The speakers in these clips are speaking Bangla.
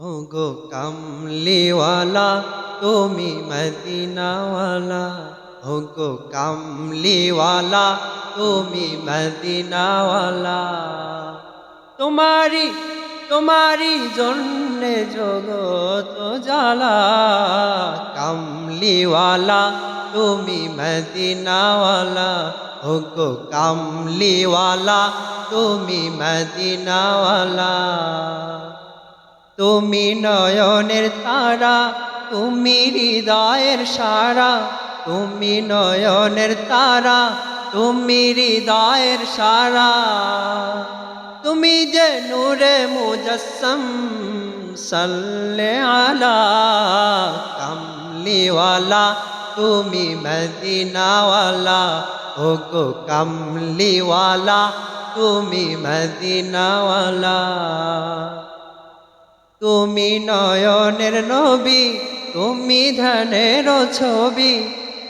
ওগো কামলিওয়ালা তুমি মদিনাওয়ালা, ওগো কামলিওয়ালা তুমি মদিনাওয়ালা। তোমারি তোমারি জন্যে জগত জ্বালা, কামলিওয়ালা তুমি মদিনাওয়ালা, ওগো কামলিওয়ালা তুমি মদিনাওয়ালা। তুমি নয়নের তারা, তুমি হৃদয়ের সারা, তুমি নয়নের তারা, তুমি হৃদয়ের সারা। তুমি যে নূরে মুজস্সম, সাল্লে আলা কামলিওয়ালা তুমি মদিনাওয়ালা, ওগো কামলিওয়ালা তুমি মদিনাওয়ালা। তুমি নয়নের নবী, তুমি ধ্যানের ছবি,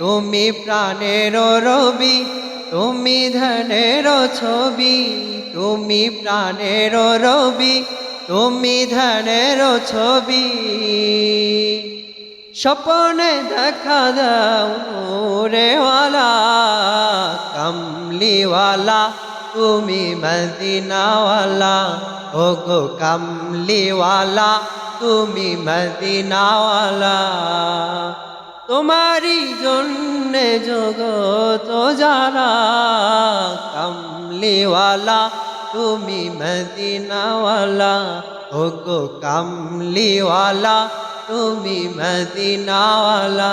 তুমি প্রাণের রবি, তুমি ধ্যানের ছবি, তুমি প্রাণের রবি, তুমি ধ্যানের ছবি। স্বপ্নে দেখা দাও নূরেওয়ালা, কামলিওয়ালা তুমি মদিনাওয়ালা, ওগো কামলিওয়ালা তুমি মদিনাওয়ালা। তোমারি জন্যে জগত জ্বালা, কামলিওয়ালা তুমি মদিনাওয়ালা, ওগো কামলিওয়ালা তুমি মদিনাওয়ালা।